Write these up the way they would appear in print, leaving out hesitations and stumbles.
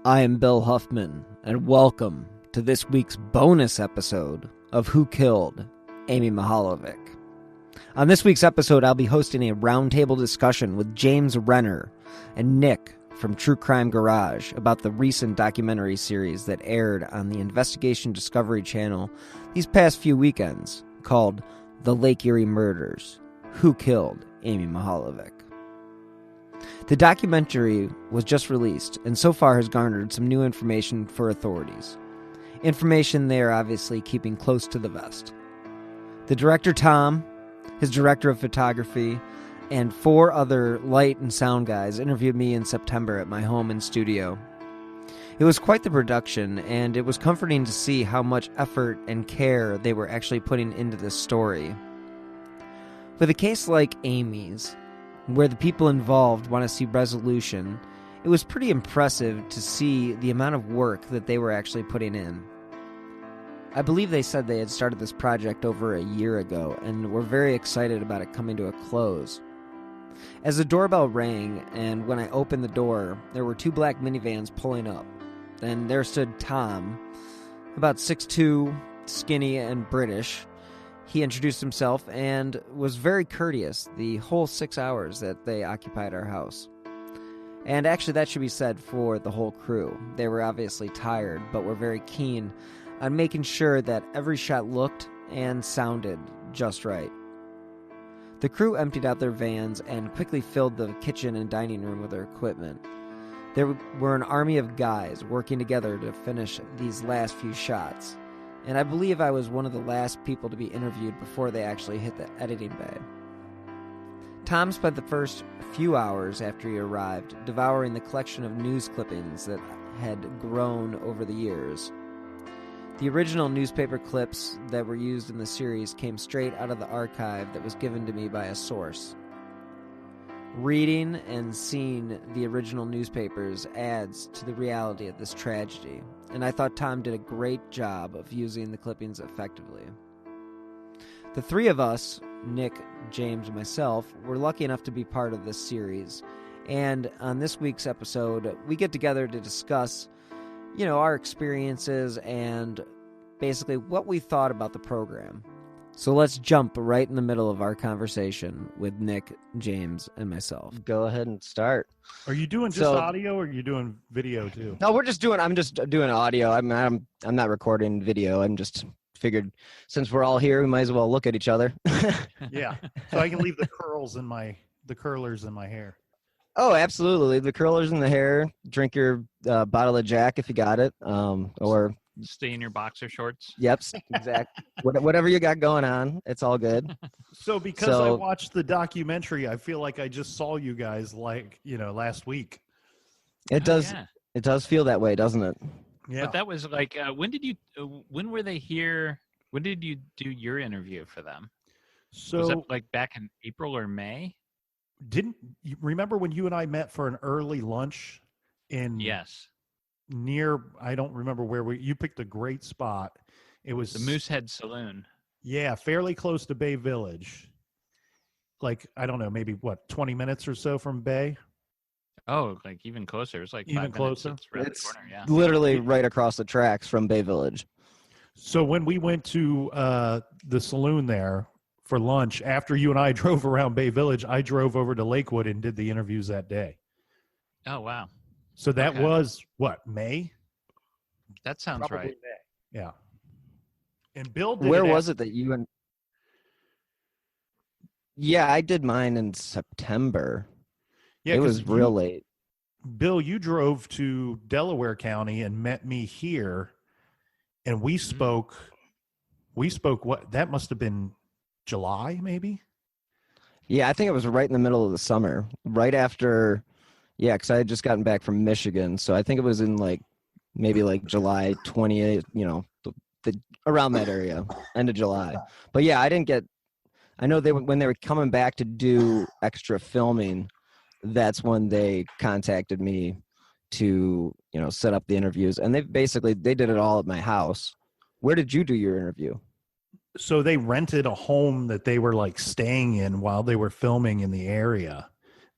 I am Bill Huffman, and welcome to this week's bonus episode of Who Killed Amy Mihalovic. On this week's episode, I'll be hosting a roundtable discussion with James Renner and Nick from True Crime Garage about the recent documentary series that aired on the Investigation Discovery Channel these past few weekends called The Lake Erie Murders: Who Killed Amy Mihalovic. The documentary was just released and so far has garnered some new information for authorities. Information they are obviously keeping close to the vest. The director Tom, his director of photography, and 4 other light and sound guys interviewed me in September at my home and studio. It was quite the production, and it was comforting to see how much effort and care they were actually putting into this story. With a case like Amy's, where the people involved want to see resolution, it was pretty impressive to see the amount of work that they were actually putting in. I believe they said they had started this project over a year ago and were very excited about it coming to a close. As the doorbell rang and when I opened the door, there were 2 black minivans pulling up. And there stood Tom, about 6'2", skinny and British. He introduced himself and was very courteous the whole 6 hours that they occupied our house. And actually that should be said for the whole crew. They were obviously tired, but were very keen on making sure that every shot looked and sounded just right. The crew emptied out their vans and quickly filled the kitchen and dining room with their equipment. There were an army of guys working together to finish these last few shots. And I believe I was one of the last people to be interviewed before they actually hit the editing bay. Tom spent the first few hours after he arrived devouring the collection of news clippings that had grown over the years. The original newspaper clips that were used in the series came straight out of the archive that was given to me by a source. Reading and seeing the original newspapers adds to the reality of this tragedy, and I thought Tom did a great job of using the clippings effectively. The 3 of us, Nick, James, and myself, were lucky enough to be part of this series, and on this week's episode, we get together to discuss, our experiences and basically what we thought about the program. So let's jump right in the middle of our conversation with Nick, James, and myself. Go ahead and start. Are you doing just audio, or are you doing video too? No, I'm just doing audio. I'm not recording video. I'm just figured since we're all here, we might as well look at each other. Yeah. So I can leave the curlers in my hair. Oh, absolutely. Leave the curlers in the hair. Drink your bottle of Jack if you got it. Or stay in your boxer shorts. Yep, exactly. Whatever you got going on, it's all good. So because I watched the documentary, I feel like I just saw you guys last week. It does. Yeah. It does feel that way, doesn't it? Yeah. But that was like, when were they here? When did you do your interview for them? So was that like back in April or May? Didn't you remember when you and I met for an early lunch in? Yes. Near, I don't remember where you picked a great spot. It was the Moosehead Saloon. Yeah, fairly close to Bay Village. Like, I don't know, maybe 20 minutes or so from Bay? Oh, like even closer. It's like even 5 closer. Minutes. It's around the corner, yeah. Literally right across the tracks from Bay Village. So when we went to the saloon there for lunch, after you and I drove around Bay Village, I drove over to Lakewood and did the interviews that day. Oh, wow. So that was, May? That sounds Probably right. May. Yeah. And Bill did Where was it that you and... Yeah, I did mine in September. Yeah, it was real late. Bill, you drove to Delaware County and met me here, and we spoke. We spoke, that must have been July, maybe? Yeah, I think it was right in the middle of the summer, right after... Yeah, because I had just gotten back from Michigan, so I think it was in maybe July 28th, around that area, end of July. But yeah, I didn't get. I know when they were coming back to do extra filming, that's when they contacted me to set up the interviews, and they did it all at my house. Where did you do your interview? So they rented a home that they were staying in while they were filming in the area.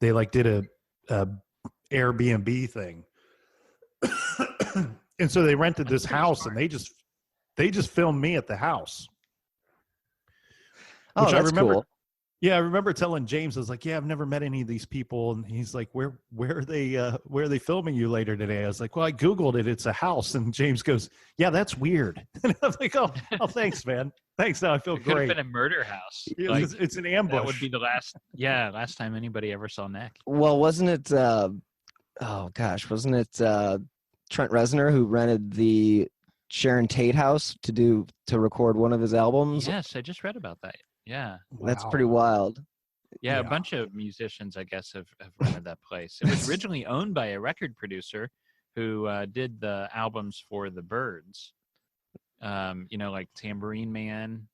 They did a Airbnb thing. And so they rented this house, and they just filmed me at the house. Oh, Which that's I remember, cool. Yeah, I remember telling James, I was like, "Yeah, I've never met any of these people," and he's like, "Where are they filming you later today?" I was like, "Well, I googled it. It's a house." And James goes, "Yeah, that's weird." And I was like, "Oh, thanks, man. Thanks. Now I feel It could have great." been a murder house. Yeah, Like, it's an ambush. that would be the last time anybody ever saw Nick. Well, wasn't it? Oh gosh, wasn't it Trent Reznor who rented the Sharon Tate house to record one of his albums? Yes, I just read about that. Yeah. That's Wow. pretty wild. Yeah, a Yeah. bunch of musicians, I guess, have rented that place. It was originally owned by a record producer who did the albums for the Byrds. Like Tambourine Man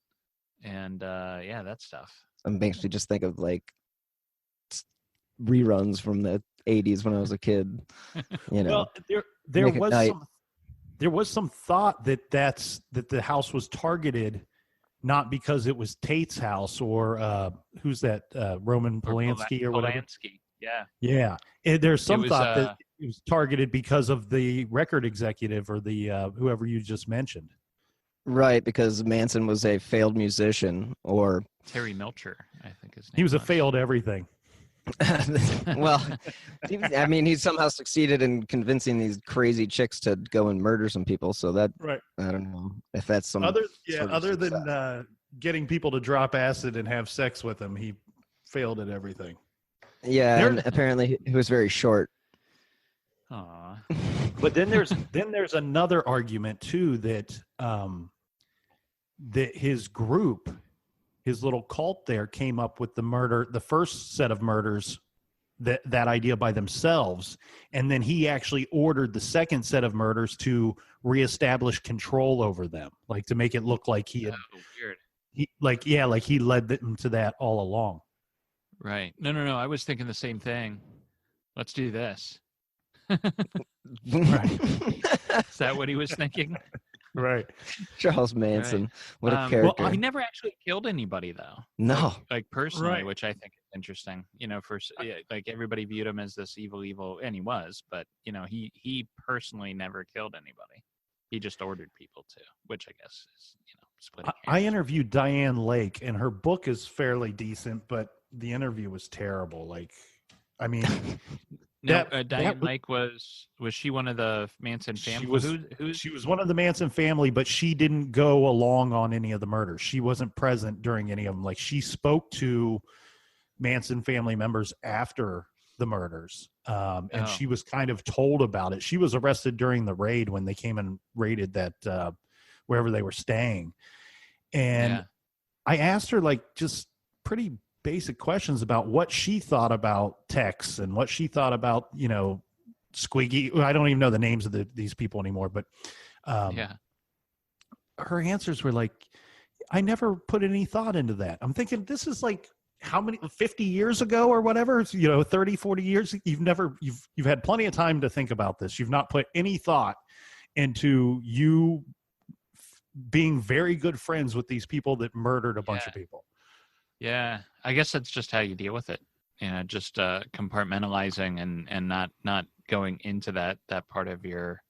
and that stuff. It makes me just think of like reruns from the 80s when I was a kid. You know, Well, there was some thought that the house was targeted not because it was Tate's house or who's that Roman Polanski or whatever. Polanski, yeah. Yeah, there's some thought that that it was targeted because of the record executive or the whoever you just mentioned. right? Because Manson was a failed musician, or Terry Melcher, I think his name. He was a failed everything. well, I mean, he somehow succeeded in convincing these crazy chicks to go and murder some people. So that, Right. I don't know if that's some Other sort of other success. than getting people to drop acid and have sex with him, he failed at everything. Yeah, There- and apparently he was very short. Aw. But then there's another argument too that that his group, his little cult there, came up with the first set of murders, that idea by themselves, and then he actually ordered the second set of murders to reestablish control over them, like to make it look like he had, Weird. he led them to that all along. Right. No. I was thinking the same thing. Let's do this. Right. Is that what he was thinking? Right. Charles Manson, what a Well, character. he never actually killed anybody, though. No. Like personally, Right. which I think is interesting. Like everybody viewed him as this evil, and he was. But he personally never killed anybody. He just ordered people to, which I guess is splitting I hairs. interviewed Diane Lake, and her book is fairly decent, but the interview was terrible. Like, I mean, No, that Diane was- Lake was she one of the Manson She family? was- Who's she was one of the Manson family, but she didn't go along on any of the murders. She wasn't present during any of them. Like, she spoke to Manson family members after the murders, and Oh. she was kind of told about it. She was arrested during the raid when they came and raided that wherever they were staying. And Yeah. I asked her like just pretty basic questions about what she thought about Tex and what she thought about, Squiggy. I don't even know the names of these people anymore, but Yeah. her answers were like, I never put any thought into that. I'm thinking, this is like how many, 50 years ago or whatever, 30, 40 years. You've had plenty of time to think about this. You've not put any thought into you being very good friends with these people that murdered a bunch of people. Yeah, I guess that's just how you deal with it. Just compartmentalizing and not going into that part of your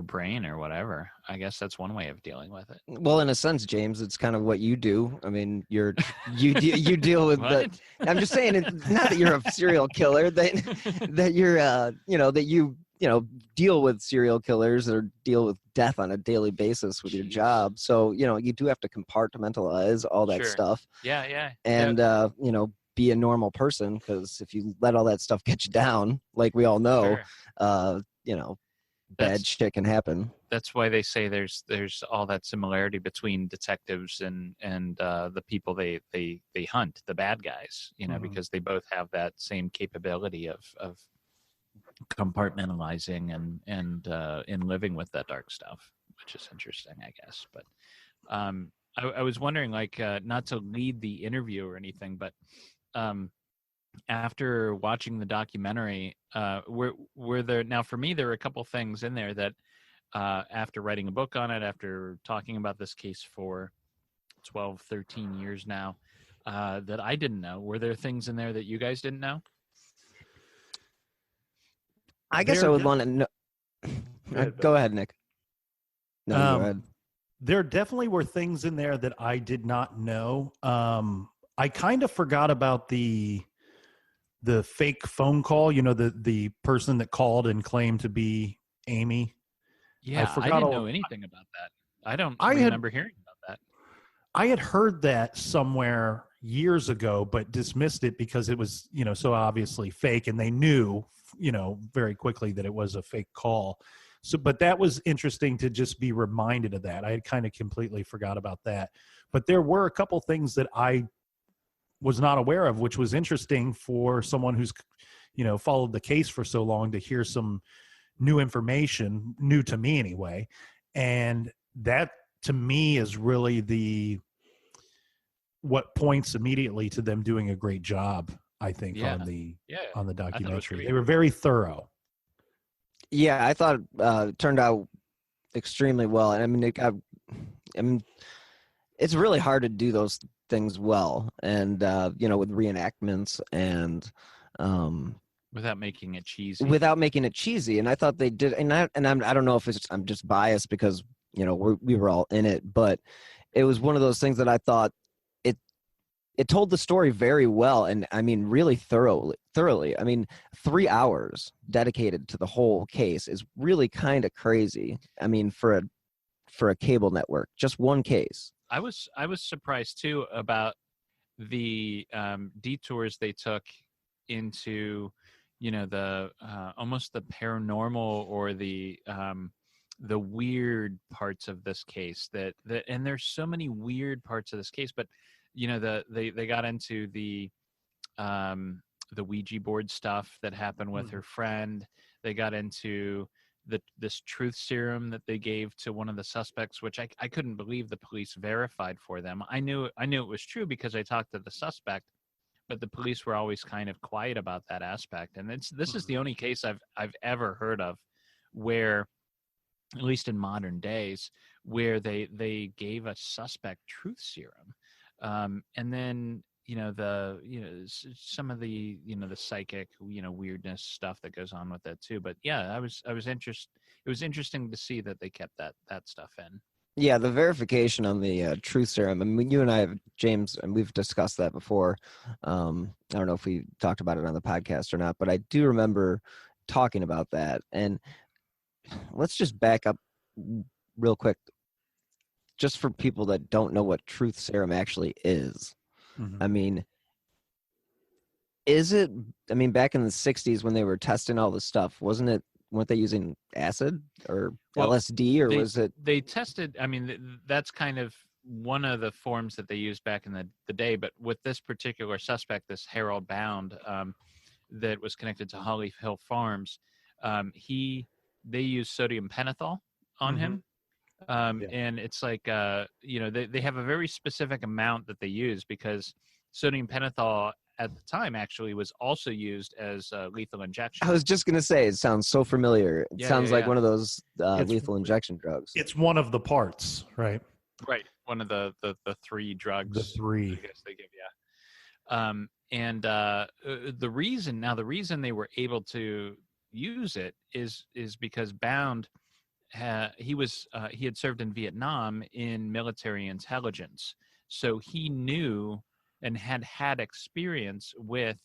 brain or whatever. I guess that's one way of dealing with it. Well, in a sense, James, it's kind of what you do. I mean, you deal with the. What? I'm just saying, not that you're a serial killer, that you're that you deal with serial killers or deal with death on a daily basis with your Jeez. job. So you do have to compartmentalize all that Sure. stuff, Yeah. and be a normal person, because if you let all that stuff get you down, like we all know, Sure. bad shit can happen. That's why they say there's all that similarity between detectives and the people they hunt, the bad guys, Mhm. because they both have that same capability of compartmentalizing and in living with that dark stuff, which is interesting, I guess. But I was wondering, like, not to lead the interview or anything, but after watching the documentary, were there, now for me, there were a couple things in there that after writing a book on it, after talking about this case for 12, 13 years now, that I didn't know. Were there things in there that you guys didn't know? I guess I would want to know. Go ahead, Nick. No, you go ahead. There definitely were things in there that I did not know. I kind of forgot about the fake phone call. You know, the person that called and claimed to be Amy. Yeah, I didn't know anything about that. I don't remember hearing about that. I had heard that somewhere years ago, but dismissed it because it was, so obviously fake, and they knew, very quickly that it was a fake call. So, but that was interesting to just be reminded of that. I had kind of completely forgot about that. But there were a couple things that I was not aware of, which was interesting for someone who's, followed the case for so long to hear some new information, new to me anyway. And that to me is really what points immediately to them doing a great job, I think, on the documentary. They were very thorough. Yeah, I thought it turned out extremely well. And I mean, it's really hard to do those things well, and with reenactments and without making it cheesy. And I thought they did. And I don't know if I'm just biased because we were all in it, but it was one of those things that I thought it told the story very well, and I mean really thoroughly. I mean, 3 hours dedicated to the whole case is really kind of crazy. I mean, for a cable network, just one case. I was surprised too about the detours they took into, the almost the paranormal or the weird parts of this case. That and there's so many weird parts of this case, but they got into the Ouija board stuff that happened with her friend. They got into this truth serum that they gave to one of the suspects, which I couldn't believe the police verified for them. I knew it was true because I talked to the suspect, but the police were always kind of quiet about that aspect. And this is the only case I've ever heard of where, at least in modern days, where they gave a suspect truth serum. And then, some of the, the psychic, weirdness stuff that goes on with that too. But yeah, I was interested. It was interesting to see that they kept that stuff in. Yeah, the verification on the truth serum. I mean, you and I have, James, and we've discussed that before. I don't know if we talked about it on the podcast or not, but I do remember talking about that. And let's just back up real quick, just for people that don't know what truth serum actually is. Mm-hmm. I mean, back in the 60s when they were testing all this stuff, weren't they using acid or LSD, or was it? They tested, that's kind of one of the forms that they used back in the day, but with this particular suspect, this Harold Bound, that was connected to Holly Hill Farms, they used sodium pentothal on him. And it's like, they have a very specific amount that they use, because sodium pentothal at the time actually was also used as lethal injection. I was just going to say, it sounds so familiar. It sounds like one of those lethal injection drugs. It's one of the parts, right? Right. One of the three drugs. The three. I guess they give, and the reason they were able to use it is because Bound, he had served in Vietnam in military intelligence, so he knew and had experience with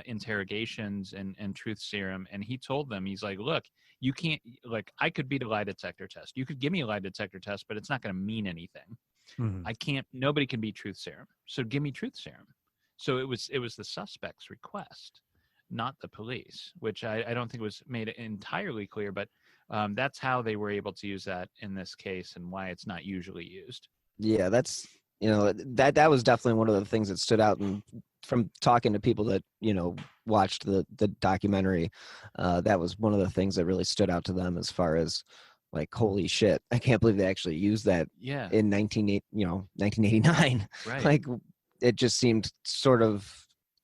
interrogations and truth serum. And he told them, he's like, look, you can't, like, I could beat a lie detector test. You could give me a lie detector test, but it's not going to mean anything. Mm-hmm. Nobody can beat truth serum. So give me truth serum. So it was the suspect's request, not the police, which I don't think was made entirely clear, but that's how they were able to use that in this case, and why it's not usually used. Yeah, that's, that was definitely one of the things that stood out. And from talking to people that, watched the documentary, that was one of the things that really stood out to them, as far as like, holy shit, I can't believe they actually used that in 1989. Right. Like, it just seemed sort of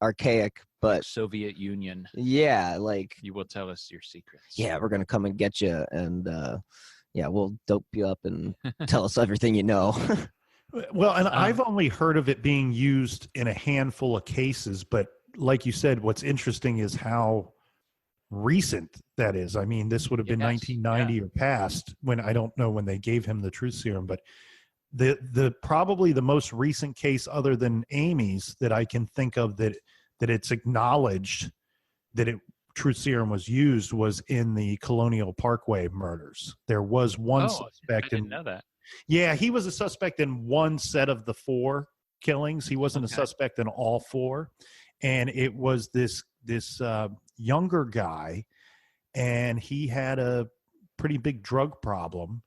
archaic, but Soviet Union. Yeah, like, you will tell us your secrets. Yeah, we're gonna come and get you, and we'll dope you up and tell us everything you know. Well, and I've only heard of it being used in a handful of cases, but like you said, what's interesting is how recent that is. I mean, this would have been Yes, 1990 or past, when I don't know when they gave him the truth serum, but the probably the most recent case other than Amy's that I can think of that it's acknowledged that truth serum was used was in the Colonial Parkway murders. There was one suspect. I didn't know that. Yeah, he was a suspect in one set of the 4 killings. He wasn't a suspect in all 4. And it was this younger guy, and he had a pretty big drug problem.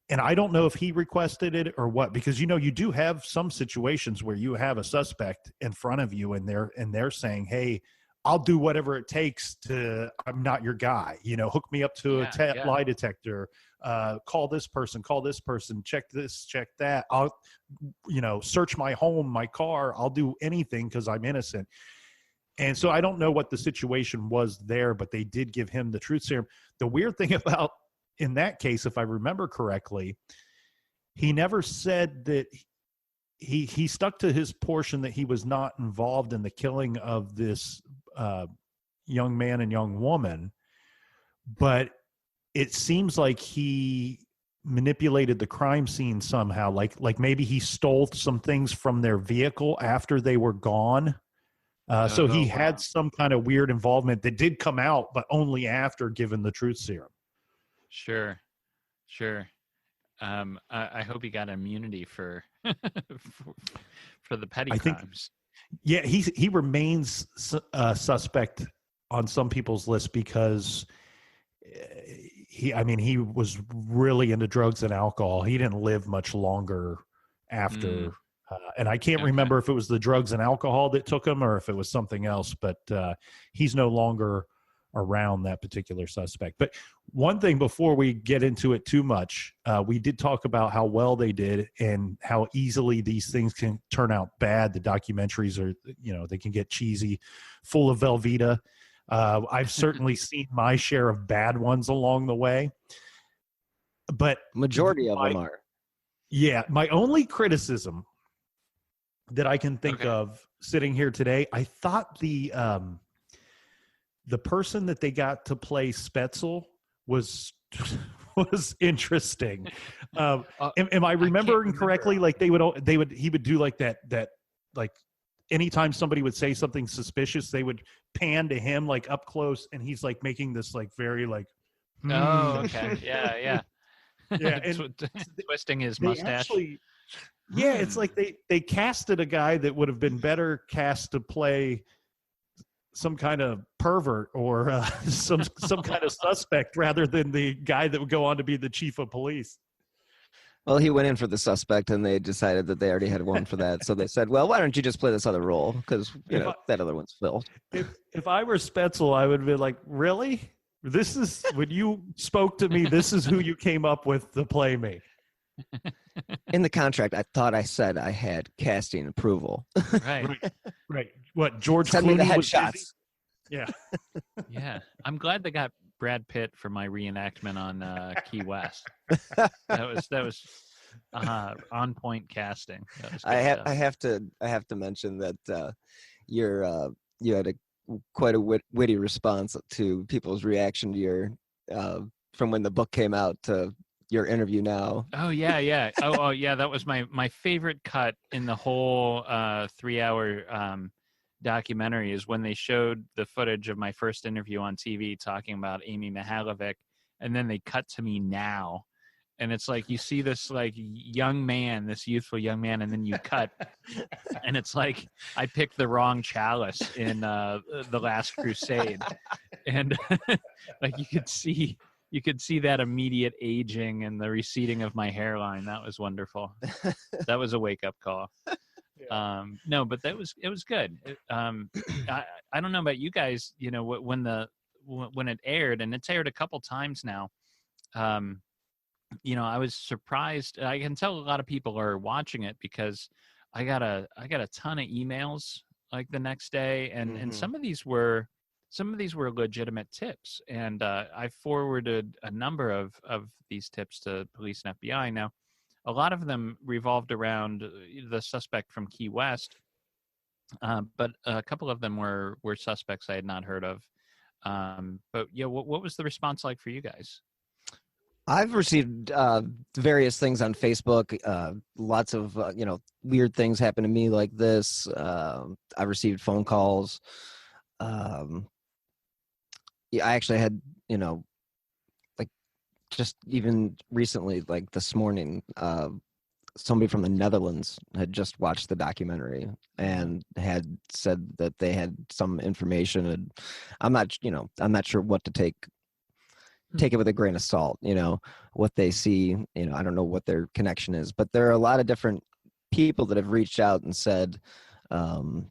And I don't know if he requested it or what, because, you know, you do have some situations where you have a suspect in front of you and they're saying, hey, I'll do whatever it takes I'm not your guy, you know, hook me up to a lie detector, call this person, check this, check that. I'll, you know, search my home, my car. I'll do anything because I'm innocent. And so I don't know what the situation was there, but they did give him the truth serum. The weird thing about in that case, if I remember correctly, he never said that he stuck to his portion that he was not involved in the killing of this young man and young woman, but it seems like he manipulated the crime scene somehow, like maybe he stole some things from their vehicle after they were gone. So he had some kind of weird involvement that did come out, but only after given the truth serum. Sure. I hope he got immunity for for the petty crimes. Yeah, he remains suspect on some people's list because he was really into drugs and alcohol. He didn't live much longer after, and I can't remember if it was the drugs and alcohol that took him or if it was something else. But he's no longer around, that particular suspect. But one thing before we get into it too much, we did talk about how well they did and how easily these things can turn out bad. The documentaries are, you know, they can get cheesy, full of Velveeta. I've certainly seen my share of bad ones along the way, but majority of them are. Yeah. My only criticism that I can think of sitting here today, I thought the person that they got to play Spetzel was interesting. Am I remembering correctly? Like he would do like that, like anytime somebody would say something suspicious, they would pan to him like up close, and he's like making this like very like. Yeah. And twisting his mustache. It's like they casted a guy that would have been better cast to play some kind of pervert or some kind of suspect rather than the guy that would go on to be the chief of police. Well, he went in for the suspect, and they decided that they already had one for that. So they said, well, why don't you just play this other role? Because, that other one's filled. If I were Spetzel, I would be like, really? This is, when you spoke to me, this is who you came up with to play me. In the contract, I thought I said I had casting approval. Right. What, George Send Clooney me the was headshots. busy? Yeah. Yeah. I'm glad they got Brad Pitt for my reenactment on Key West. That was on point casting. I have to mention that you had quite a witty response to people's reaction to your from when the book came out to your interview now. Oh yeah. Oh yeah. That was my favorite cut in the whole 3-hour documentary is when they showed the footage of my first interview on TV talking about Amy Mihalovic, and then they cut to me now, and it's like you see this like young man, this youthful young man, and then you cut, and it's like I picked the wrong chalice in The Last Crusade, and like you could see that immediate aging and the receding of my hairline. That was wonderful. That was a wake-up call. No, but it was good. I don't know about you guys, when it aired, and it's aired a couple times now. I was surprised. I can tell a lot of people are watching it because I got a ton of emails like the next day, and some of these were legitimate tips, and I forwarded a number of these tips to police and FBI. Now, a lot of them revolved around the suspect from Key West, but a couple of them were suspects I had not heard of. But yeah, what was the response like for you guys? I've received various things on Facebook. Lots of weird things happen to me like this. I've received phone calls. Yeah, I actually had like just even recently, like this morning, somebody from the Netherlands had just watched the documentary and had said that they had some information, and I'm not sure what to take it with a grain of salt, what they see, I don't know what their connection is, but there are a lot of different people that have reached out and said, well,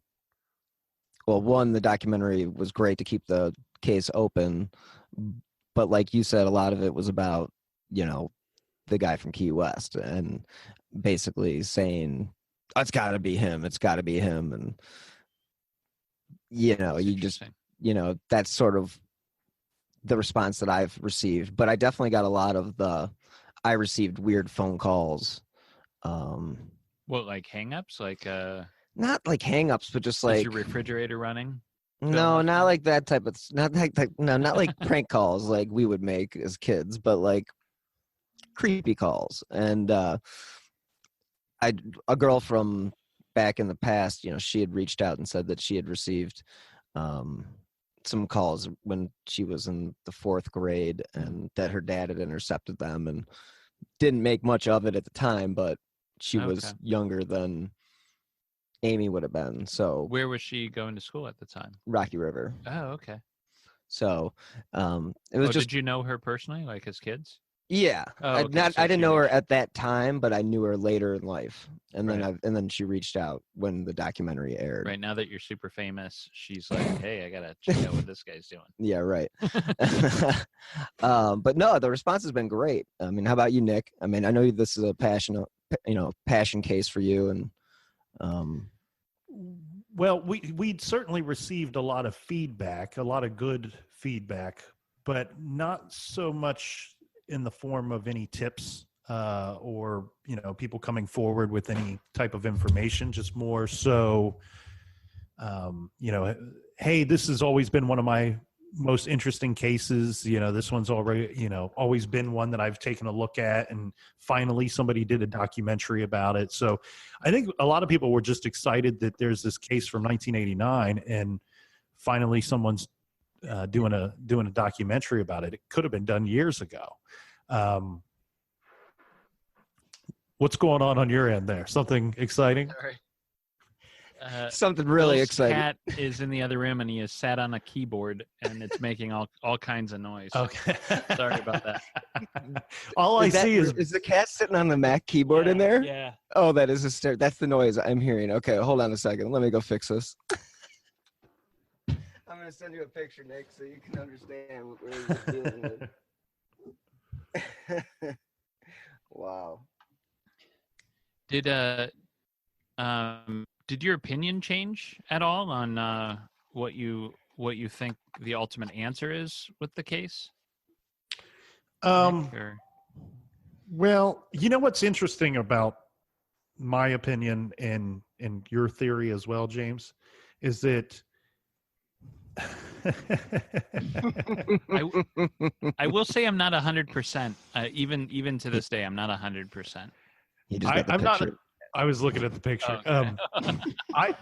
one, the documentary was great to keep the case open, but like you said, a lot of it was about, the guy from Key West and basically saying, oh, it's got to be him. It's got to be him. And, you just, that's sort of the response that I've received. But I definitely got a lot of I received weird phone calls. What, like hang-ups? Like not like hang-ups, but just is like your refrigerator running? no, not like that type of not like prank calls like we would make as kids, but like creepy calls. And a girl from back in the past, she had reached out and said that she had received some calls when she was in the 4th grade and that her dad had intercepted them, and didn't make much of it at the time, but she was younger than Amy would have been. So where was she going to school at the time? Rocky River. Oh, okay. So it was just. Did you know her personally, like as kids? Yeah, I didn't know her at that time, but I knew her later in life, and then she reached out when the documentary aired. Right, now that you're super famous, she's like, "Hey, I gotta check out what this guy's doing." Yeah, right. But no, the response has been great. I mean, how about you, Nick? I mean, I know this is a passion case for you, and well, we certainly received a lot of feedback, a lot of good feedback, but not so much in the form of any tips or people coming forward with any type of information, just more so hey, this has always been one of my most interesting cases. This one's already always been one that I've taken a look at, and finally somebody did a documentary about it. So I think a lot of people were just excited that there's this case from 1989 and finally someone's doing a documentary about it. It could have been done years ago. What's going on your end there? Something exciting? Sorry. something really Bill's exciting. Cat is in the other room and he has sat on a keyboard and it's making all kinds of noise. Okay. Sorry about that. All I see is the cat sitting on the Mac keyboard in there? Yeah. Oh, that is hysterical. That's the noise I'm hearing. Okay, hold on a second. Let me go fix this. I'm going to send you a picture, Nick, so you can understand what we're dealing with. Wow. Did your opinion change at all on what you think the ultimate answer is with the case? well, you know what's interesting about my opinion and your theory as well, James, is that I will say I'm not 100%. Even to this day, I'm not 100%. You just got the picture. I was looking at the picture. Okay.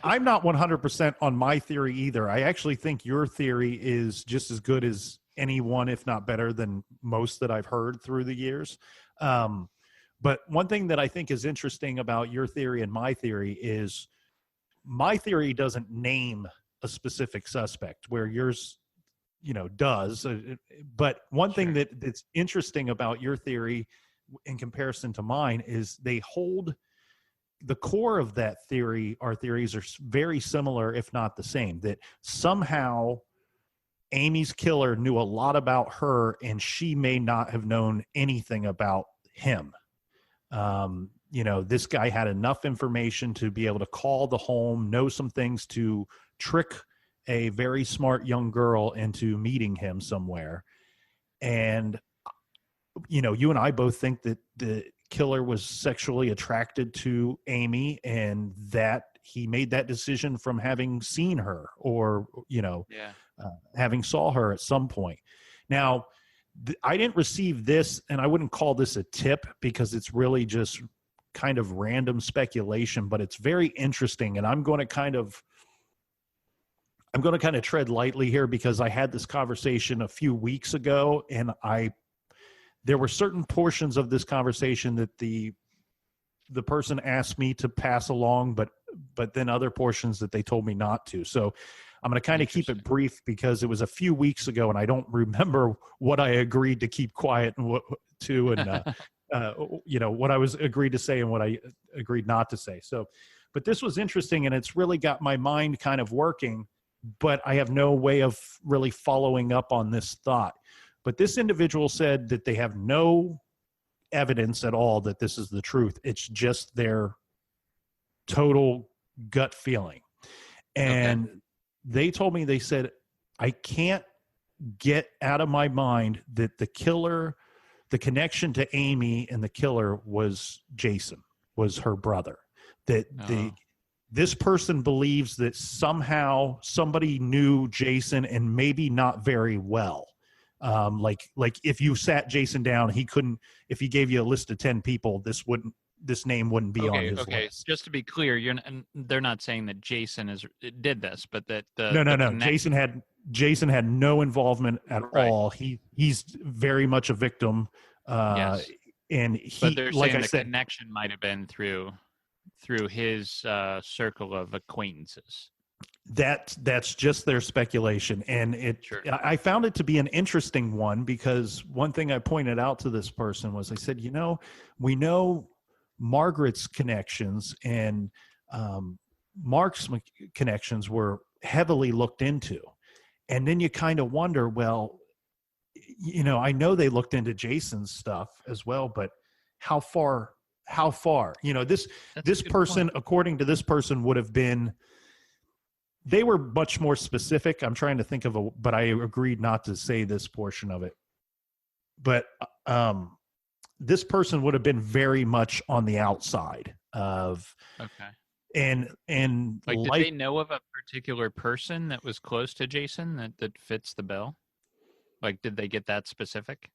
I'm not 100% on my theory either. I actually think your theory is just as good as anyone, if not better than most that I've heard through the years. But one thing that I think is interesting about your theory and my theory is my theory doesn't name a specific suspect where yours, does. But one thing that's interesting about your theory in comparison to mine is they hold the core of that theory. Our theories are very similar, if not the same, that somehow Amy's killer knew a lot about her and she may not have known anything about him. This guy had enough information to be able to call the home, know some things to trick a very smart young girl into meeting him somewhere. And, you and I both think that the killer was sexually attracted to Amy and that he made that decision from having seen her or, having saw her at some point. Now, I didn't receive this, and I wouldn't call this a tip because it's really just kind of random speculation, but it's very interesting. And I'm going to kind of tread lightly here because I had this conversation a few weeks ago, and there were certain portions of this conversation that the person asked me to pass along, but then other portions that they told me not to. So I'm going to kind of keep it brief because it was a few weeks ago and I don't remember what I agreed to keep quiet and what I was agreed to say and what I agreed not to say. So, but this was interesting and it's really got my mind kind of working, but I have no way of really following up on this thought. But this individual said that they have no evidence at all that this is the truth. It's just their total gut feeling. And they told me, they said, I can't get out of my mind that the connection to Amy and the killer was Jason, was her brother. This person believes that somehow somebody knew Jason and maybe not very well. Like if you sat Jason down, he couldn't, if he gave you a list of 10 people, this name wouldn't be on his list. Okay. Just to be clear, they're not saying that Jason did this, but that no. Jason had no involvement at all. He's very much a victim. Yes. And but they're like saying I said, connection might have been through his circle of acquaintances. That's just their speculation, and I found it to be an interesting one because one thing I pointed out to this person was I said, we know Margaret's connections and Mark's connections were heavily looked into, and then you kind of wonder, well, I know they looked into Jason's stuff as well, but how far? This person, according to this person, would have been. They were much more specific. I'm trying to think of but I agreed not to say this portion of it. But this person would have been very much on the outside of. Okay. And did they know of a particular person that was close to Jason that fits the bill? Like, did they get that specific?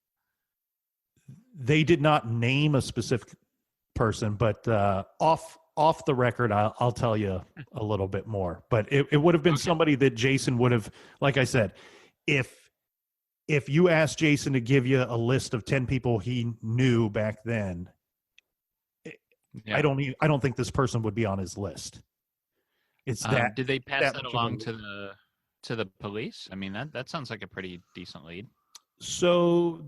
They did not name a specific person, but off the record, I'll tell you a little bit more, but it would have been somebody that Jason would have, like I said, if you asked Jason to give you a list of 10 people he knew back then, I don't think this person would be on his list. It's that. Did they pass that along to the police? I mean, that sounds like a pretty decent lead. So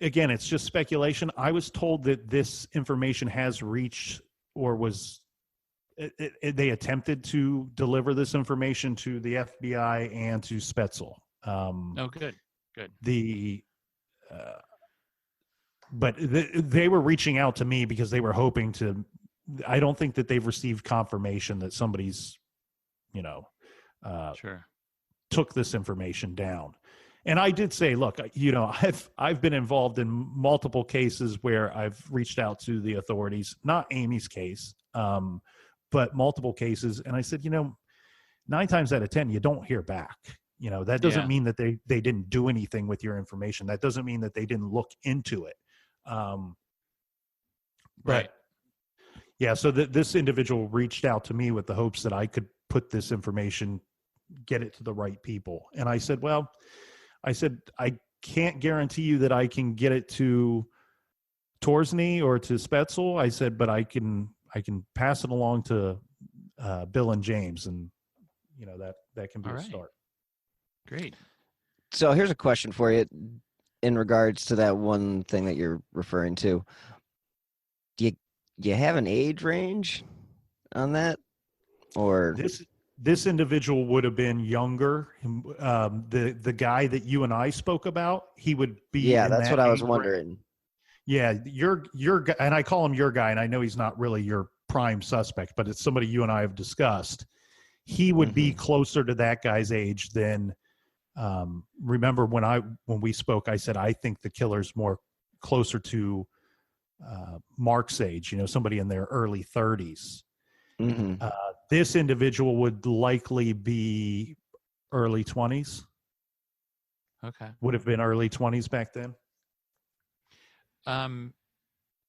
again, it's just speculation. I was told that this information has reached or they attempted to deliver this information to the FBI and to Spetzel. Good. But they were reaching out to me because they were hoping to. I don't think that they've received confirmation that somebody's, took this information down. And I did say, look, I've been involved in multiple cases where I've reached out to the authorities, not Amy's case, but multiple cases. And I said, 9 times out of 10, you don't hear back. That doesn't mean that they didn't do anything with your information. That doesn't mean that they didn't look into it. But yeah, so this individual reached out to me with the hopes that I could put this information, get it to the right people. And I said, I can't guarantee you that I can get it to Torsney or to Spetzel. I said, but I can pass it along to Bill and James, and that can be a start. Great. So here's a question for you in regards to that one thing that you're referring to. Do you have an age range on that, or This individual would have been younger. The guy that you and I spoke about, he would be. Yeah, that's what I was wondering. Yeah, your and I call him your guy, and I know he's not really your prime suspect, but it's somebody you and I have discussed. He would be closer to that guy's age than. Remember when we spoke, I said I think the killer's more closer to Mark's age. Somebody in their early 30s. This individual would likely be early 20s. Okay. Would have been early 20s back then.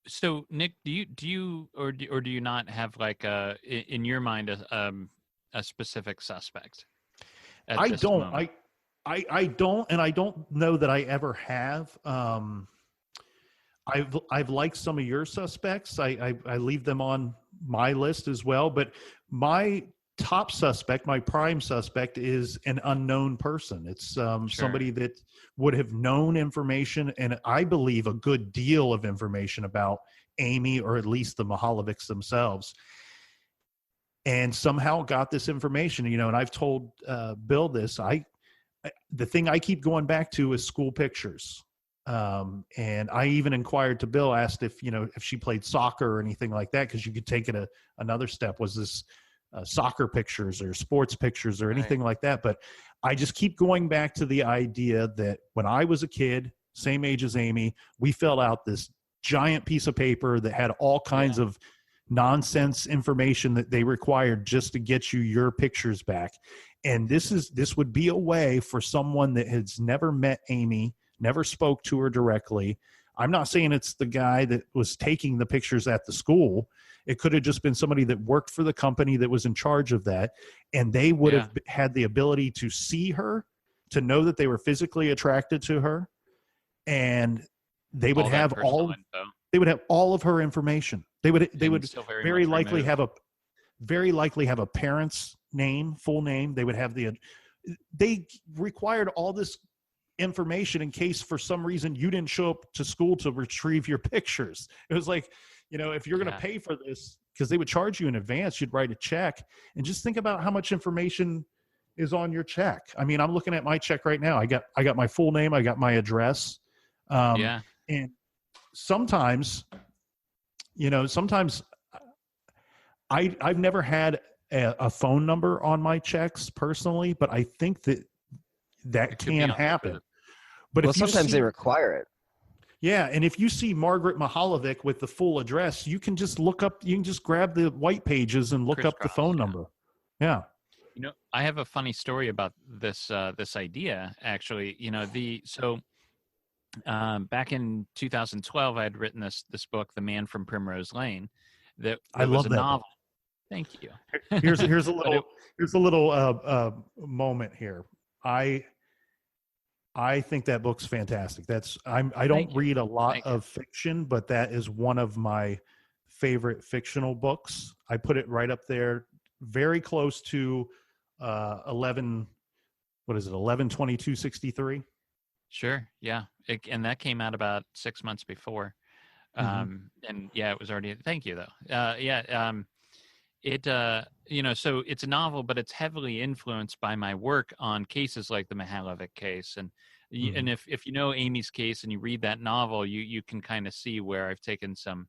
So Nick, do you or do you not have like in your mind a specific suspect at I this don't. moment? I don't, and I don't know that I ever have. I've liked some of your suspects. I leave them on my list as well. But my top suspect, my prime suspect, is an unknown person. It's somebody that would have known information, and I believe a good deal of information about Amy, or at least the Mahalovics themselves, and somehow got this information. And I've told Bill this. The thing I keep going back to is school pictures. And I even inquired to Bill, asked if she played soccer or anything like that, because you could take it another step. Was this soccer pictures or sports pictures or anything like that? But I just keep going back to the idea that when I was a kid, same age as Amy, we filled out this giant piece of paper that had all kinds of nonsense information that they required just to get you your pictures back. And this would be a way for someone that has never met Amy, never spoke to her directly. I'm not saying it's the guy that was taking the pictures at the school. It could have just been somebody that worked for the company that was in charge of that. And they would have had the ability to see her, to know that they were physically attracted to her. And they would have all of her information. They would very likely have a parent's name, full name. They would have they required all this information in case for some reason you didn't show up to school to retrieve your pictures. It was like, if you're going to pay for this, because they would charge you in advance, you'd write a check, and just think about how much information is on your check. I mean, I'm looking at my check right now. I got my full name. I got my address. And sometimes I've never had a phone number on my checks personally, but I think that can happen. But if sometimes they require it. Yeah, and if you see Margaret Mahalovic with the full address, you can just grab the white pages and look up the phone number. Yeah. I have a funny story about this idea, actually. Back in 2012, I had written this book, The Man from Primrose Lane, that was a novel. Book. Thank you. Here's a little moment here. I think that book's fantastic. I don't read a lot of fiction, but that is one of my favorite fictional books. I put it right up there, very close to 11/22/63. Sure. Yeah. And that came out about 6 months before. And it was already, thank you though. So it's a novel, but it's heavily influenced by my work on cases like the Mahalovic case. And if you know Amy's case and you read that novel, you can kind of see where I've taken some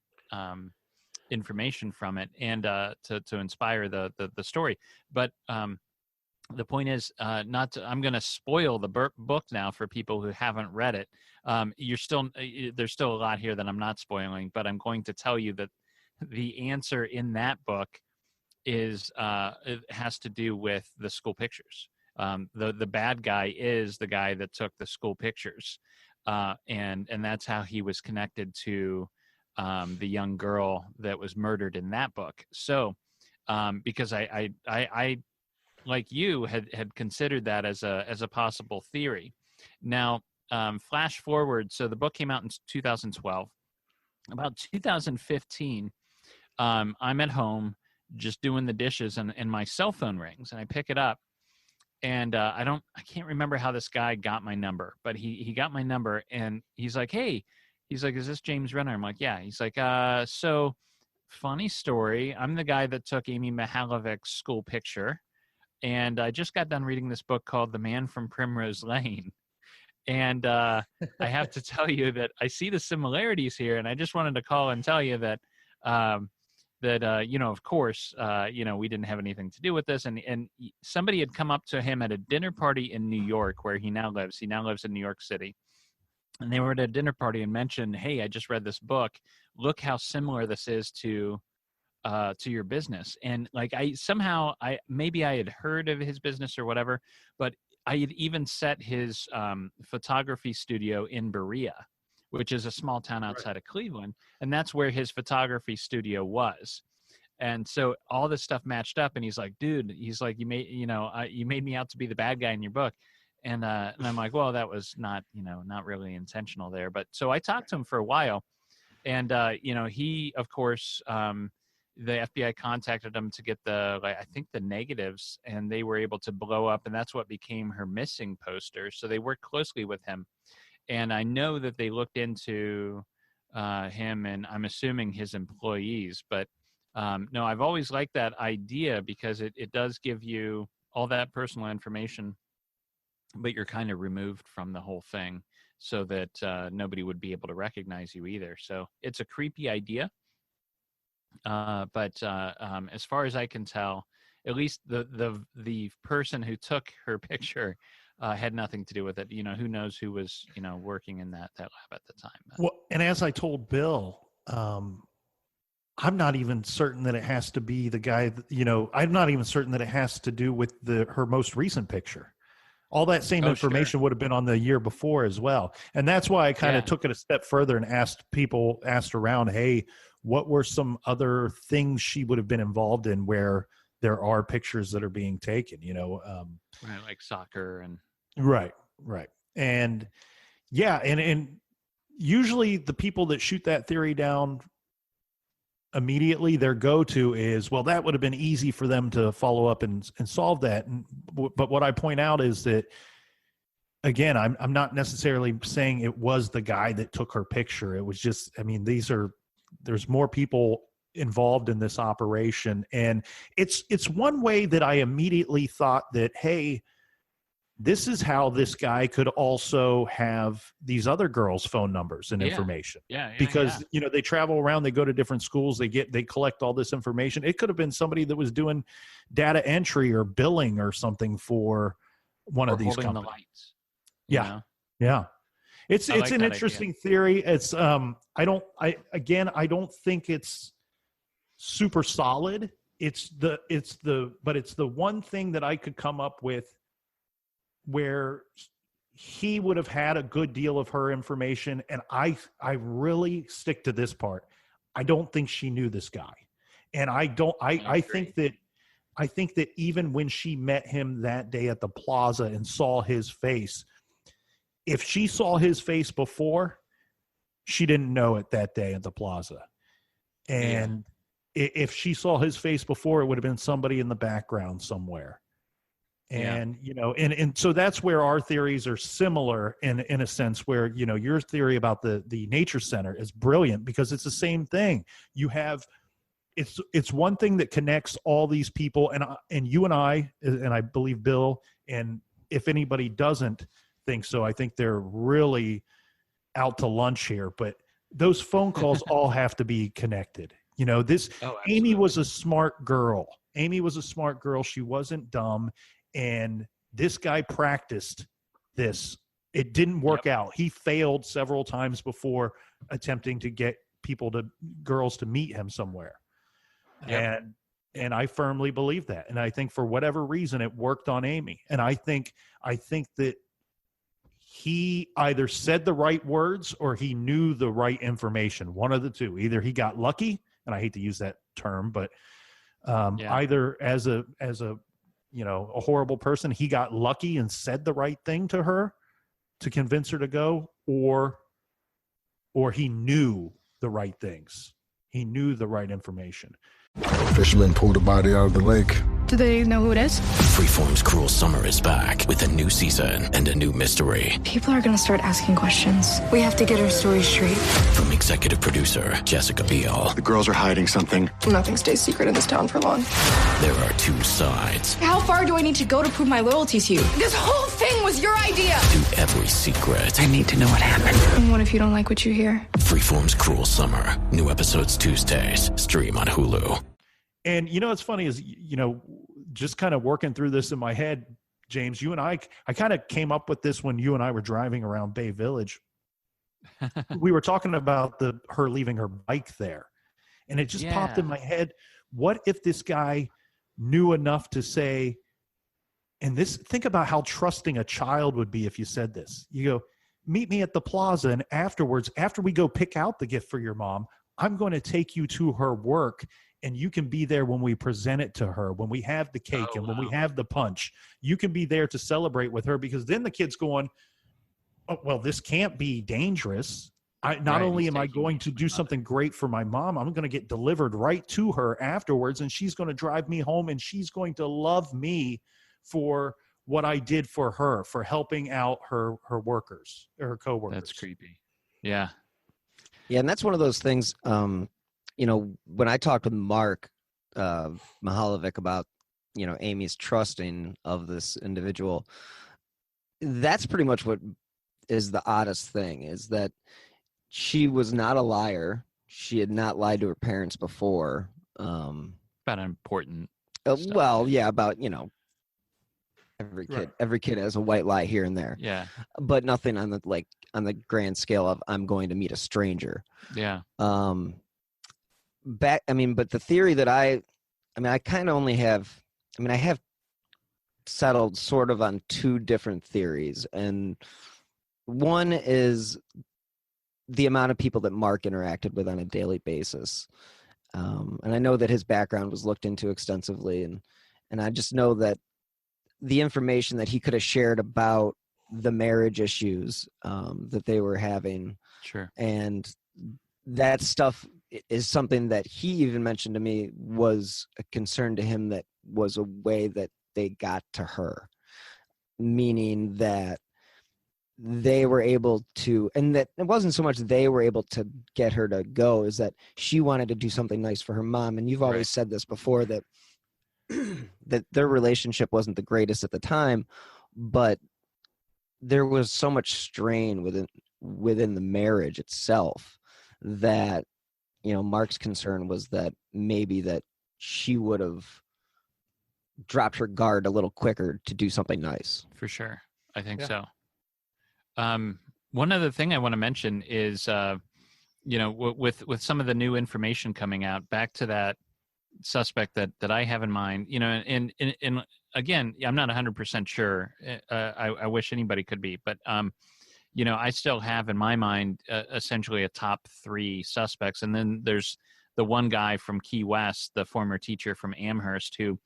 information from it and to inspire the story. But the point is I'm going to spoil the book now for people who haven't read it. There's still a lot here that I'm not spoiling, but I'm going to tell you that the answer in that book is it has to do with the school pictures. The bad guy is the guy that took the school pictures, and that's how he was connected to the young girl that was murdered in that book. So because I like you had considered that as a possible theory. Now flash forward, so the book came out in 2012. About 2015, I'm at home just doing the dishes, and my cell phone rings, and I pick it up, and I can't remember how this guy got my number, but he got my number, and he's like, hey, he's like, is this James Renner? I'm like, yeah. He's like, so funny story. I'm the guy that took Amy Mahalovic's school picture, and I just got done reading this book called The Man from Primrose Lane. And I have to tell you that I see the similarities here, and I just wanted to call and tell you that, of course, we didn't have anything to do with this. And somebody had come up to him at a dinner party in New York, where he now lives. He now lives in New York City. And they were at a dinner party and mentioned, hey, I just read this book. Look how similar this is to your business. And like maybe I had heard of his business or whatever, but I had even set his photography studio in Berea, which is a small town outside of Cleveland, and that's where his photography studio was. And so all this stuff matched up, and he's like, dude, he's like, you made me out to be the bad guy in your book. And I'm like, well, that was not really intentional there. But so I talked to him for a while, and he, of course, the FBI contacted him to get I think the negatives, and they were able to blow up, and that's what became her missing poster. So they worked closely with him, and I know that they looked into him, and I'm assuming his employees, but. No, I've always liked that idea because it does give you all that personal information, but you're kind of removed from the whole thing so that nobody would be able to recognize you either. So it's a creepy idea. But as far as I can tell, at least the person who took her picture had nothing to do with it. Who knows who was, working in that lab at the time. Well, and as I told Bill, I'm not even certain that it has to be the guy that, I'm not even certain that it has to do with her most recent picture. All that same information would have been on the year before as well. And that's why I kind of took it a step further and asked around, hey, what were some other things she would have been involved in where there are pictures that are being taken, right, like soccer and right. And and usually the people that shoot that theory down immediately, their go-to is, well, that would have been easy for them to follow up and solve that. But what I point out is that, again, I'm not necessarily saying it was the guy that took her picture. It was just, there's more people involved in this operation. And it's one way that I immediately thought that, hey, this is how this guy could also have these other girls' phone numbers and information. Because they travel around, they go to different schools, they collect all this information. It could have been somebody that was doing data entry or billing or something for one of these companies. The lights, yeah. It's like an interesting theory. It's I don't think it's super solid. It's the one thing that I could come up with where he would have had a good deal of her information. And I really stick to this part. I don't think she knew this guy. And I think that even when she met him that day at the plaza and saw his face, if she saw his face before, she didn't know it that day at the plaza. And if she saw his face before, it would have been somebody in the background somewhere. And, and so that's where our theories are similar in a sense where, your theory about the nature center is brilliant because it's the same thing. You have, it's one thing that connects all these people and you and I believe Bill, and if anybody doesn't think so, I think they're really out to lunch here, but those phone calls all have to be connected. Amy was a smart girl. She wasn't dumb. And this guy practiced this. It didn't work out. He failed several times before attempting to get girls to meet him somewhere. And I firmly believe that. And I think for whatever reason, it worked on Amy. And I think that he either said the right words or he knew the right information. One of the two. Either he got lucky, and I hate to use that term, but either as a horrible person, he got lucky and said the right thing to her to convince her to go, or he knew the right things. He knew the right information. Fishermen pulled a body out of the lake. Do they know who it is? Freeform's Cruel Summer is back with a new season and a new mystery. People are going to start asking questions. We have to get our story straight. From executive producer Jessica Biel. The girls are hiding something. Nothing stays secret in this town for long. There are two sides. How far do I need to go to prove my loyalty to you? This whole thing was your idea. To every secret. I need to know what happened. And what if you don't like what you hear? Freeform's Cruel Summer. New episodes Tuesdays. Stream on Hulu. And what's funny is, just kind of working through this in my head, James, you and I kind of came up with this when you and I were driving around Bay Village. We were talking about her leaving her bike there. And it just popped in my head. What if this guy knew enough to say, And this, think about how trusting a child would be if you said this. You go, meet me at the plaza, and afterwards, after we go pick out the gift for your mom, I'm going to take you to her work, and you can be there when we present it to her, when we have the cake and when we have the punch. You can be there to celebrate with her, because then the kid's going, oh, well, this can't be dangerous. Not only am I going to do something great for my mom, I'm going to get delivered right to her afterwards, and she's going to drive me home, and she's going to love me for what I did for her, for helping out her workers, or her coworkers. That's creepy. Yeah. Yeah, and that's one of those things, you know, when I talked with Mark Mahalovic about, you know, Amy's trusting of this individual, that's pretty much what is the oddest thing, is that she was not a liar. She had not lied to her parents before. About important stuff. Well, yeah, about, you know, every kid has a white lie here and there. Yeah. But nothing on the grand scale of I'm going to meet a stranger. Yeah. But the theory that I kind of only have, I have settled sort of on two different theories. And one is the amount of people that Mark interacted with on a daily basis. And I know that his background was looked into extensively, and I just know that the information that he could have shared about the marriage issues that they were having. Sure. And that stuff is something that he even mentioned to me was a concern to him, that was a way that they got to her, meaning that they were able to, and that it wasn't so much they were able to get her to go, is that she wanted to do something nice for her mom. And you've always said this before, that that their relationship wasn't the greatest at the time, but there was so much strain within the marriage itself that, you know, Mark's concern was that maybe that she would have dropped her guard a little quicker to do something nice. For sure. I think so. One other thing I want to mention is, you know, with some of the new information coming out, back to that suspect that I have in mind, you know, and again, I'm not 100% sure. I wish anybody could be, but, you know, I still have in my mind essentially a top three suspects. And then there's the one guy from Key West, the former teacher from Amherst, who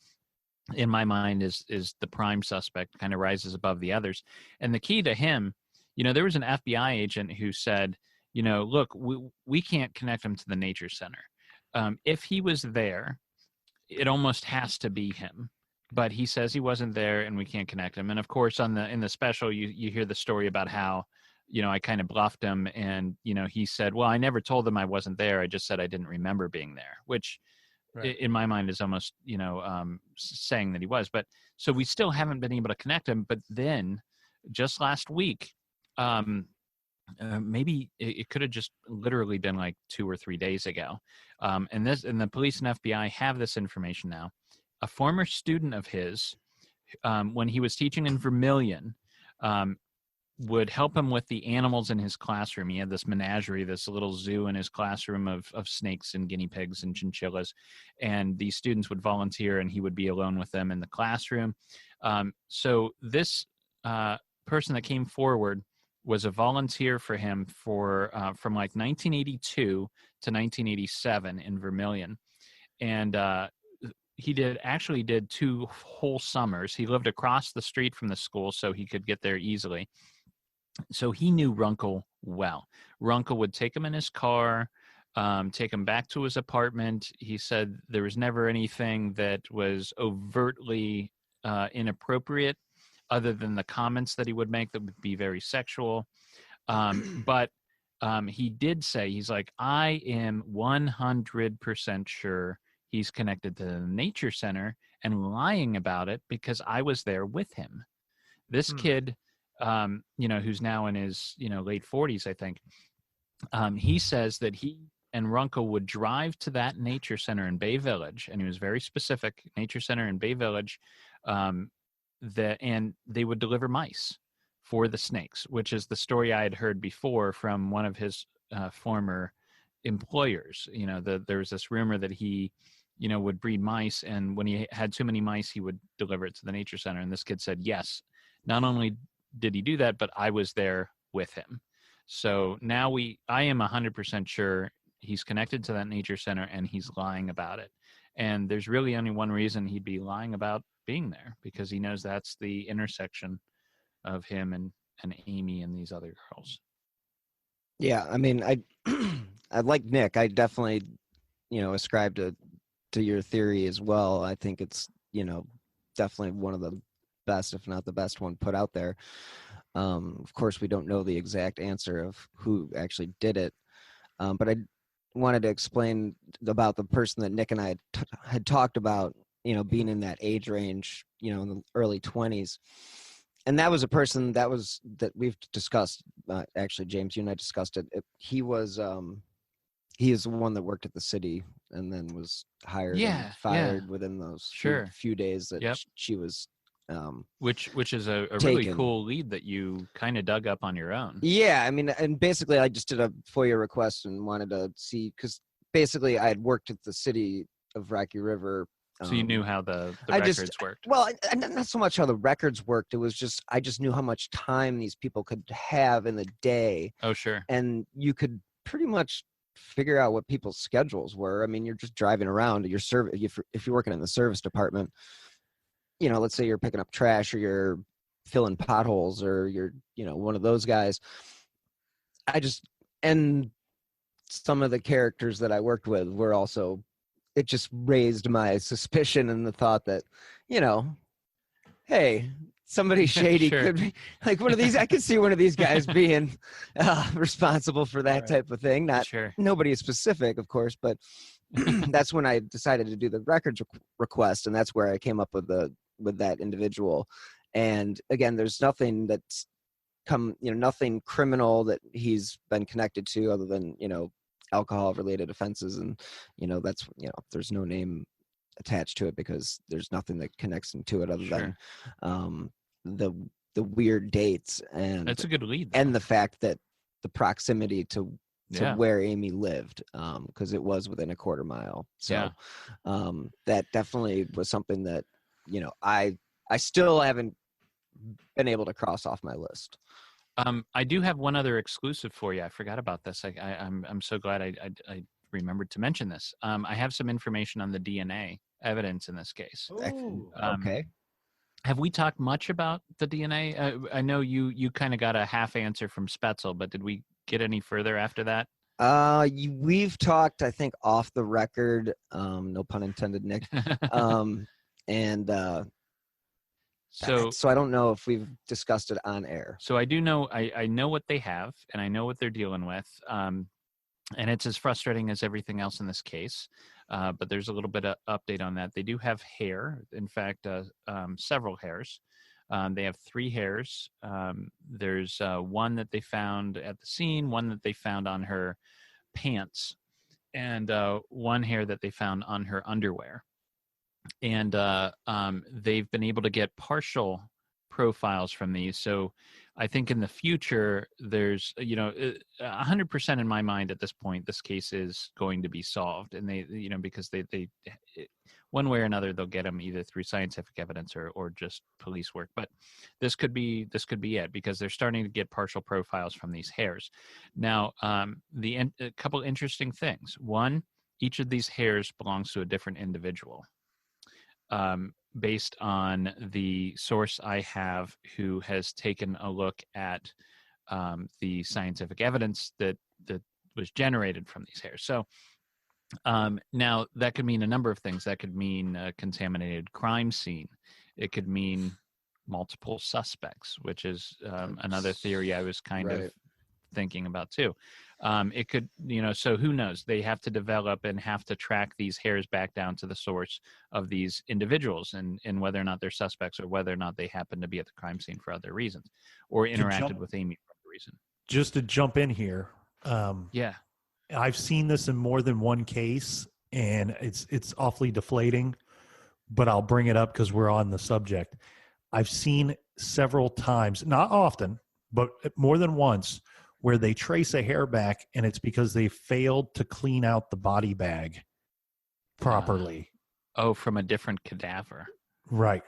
in my mind is the prime suspect, kind of rises above the others. And the key to him, you know, there was an FBI agent who said, you know, look, we can't connect him to the nature center. If he was there, it almost has to be him. But he says he wasn't there and we can't connect him. And of course, in the special, you hear the story about how, you know, I kind of bluffed him, and, you know, he said, well, I never told them I wasn't there. I just said I didn't remember being there, which in my mind is almost, you know, saying that he was. But so we still haven't been able to connect him. But then just last week, maybe it could have just literally been like 2 or 3 days ago. And the police and FBI have this information now. A former student of his, when he was teaching in Vermilion, would help him with the animals in his classroom. He had this menagerie, this little zoo in his classroom of snakes and guinea pigs and chinchillas. And these students would volunteer and he would be alone with them in the classroom. So this person that came forward was a volunteer for him from like 1982 to 1987 in Vermilion. And he actually did 2 whole summers. He lived across the street from the school, so he could get there easily. So he knew Runkle well. Runkle would take him in his car, take him back to his apartment. He said there was never anything that was overtly inappropriate, other than the comments that he would make that would be very sexual. But he did say, he's like, I am 100% sure he's connected to the nature center, and lying about it because I was there with him. This kid, you know, who's now in his, you know, late 40s, I think, he says that he and Runkle would drive to that nature center in Bay Village, and he was very specific, nature center in Bay Village, and they would deliver mice for the snakes, which is the story I had heard before from one of his former employers. You know, there was this rumor that he would breed mice, and when he had too many mice, he would deliver it to the nature center. And this kid said, yes, not only did he do that, but I was there with him. So now I am 100% sure he's connected to that nature center, and he's lying about it. And there's really only one reason he'd be lying about being there, because he knows that's the intersection of him and Amy and these other girls. Yeah, I mean, I like Nick. I definitely, ascribe to your theory as well. I think it's, definitely one of the best, if not the best one put out there. Of course, we don't know the exact answer of who actually did it, but I wanted to explain about the person that Nick and I had talked about, being in that age range, in the early 20s. And that was a person that we've discussed. Actually, James, you and I discussed it. He is the one that worked at the city and then was hired and fired within those few days that she was. Which is a really cool lead that you kind of dug up on your own. Yeah, I mean, and basically I just did a FOIA request and wanted to see, because basically I had worked at the city of Rocky River. So you knew how the records worked. Well, not so much how the records worked. It was just, I just knew how much time these people could have in the day. Oh, sure. And you could pretty much figure out what people's schedules were. I mean, you're just driving around at your service. If you're working in the service department, let's say you're picking up trash or you're filling potholes or you're, one of those guys. And some of the characters that I worked with were also, it just raised my suspicion and the thought that, hey, somebody shady could be like one of these. I could see one of these guys being responsible for that type of thing. Not nobody is specific, of course, but that's when I decided to do the records request, and that's where I came up with that individual. And again, there's nothing that's nothing criminal that he's been connected to other than alcohol related offenses, and that's there's no name attached to it because there's nothing that connects him to it other than the weird dates, and that's a good lead though. And the fact that the proximity to where Amy lived, because it was within a quarter mile. So that definitely was something that I still haven't been able to cross off my list. I do have one other exclusive for you. I forgot about this. I'm so glad I remembered to mention this. I have some information on the DNA evidence in this case. Okay. Have we talked much about the DNA? I know you kind of got a half answer from Spetzel, but did we get any further after that? We've talked, I think, off the record. No pun intended, Nick. So I don't know if we've discussed it on air. So I do know, I know what they have, and I know what they're dealing with. And it's as frustrating as everything else in this case. But there's a little bit of update on that. They do have hair. In fact, several hairs. They have 3 hairs. There's one that they found at the scene, one that they found on her pants, and one hair that they found on her underwear. And they've been able to get partial profiles from these. So I think in the future, there's, 100% in my mind at this point, this case is going to be solved. And they, because they one way or another, they'll get them either through scientific evidence or just police work. But this could be it, because they're starting to get partial profiles from these hairs. Now, a couple interesting things. One, each of these hairs belongs to a different individual. Based on the source I have, who has taken a look at the scientific evidence that was generated from these hairs. So now that could mean a number of things. That could mean a contaminated crime scene. It could mean multiple suspects, which is another theory I was kind of thinking about too. It could, so who knows? They have to develop and have to track these hairs back down to the source of these individuals and whether or not they're suspects or whether or not they happen to be at the crime scene for other reasons or interacted with Amy for other reason. Just to jump in here. I've seen this in more than one case, and it's awfully deflating, but I'll bring it up because we're on the subject. I've seen several times, not often, but more than once, where they trace a hair back, and it's because they failed to clean out the body bag. properly. From a different cadaver. Right.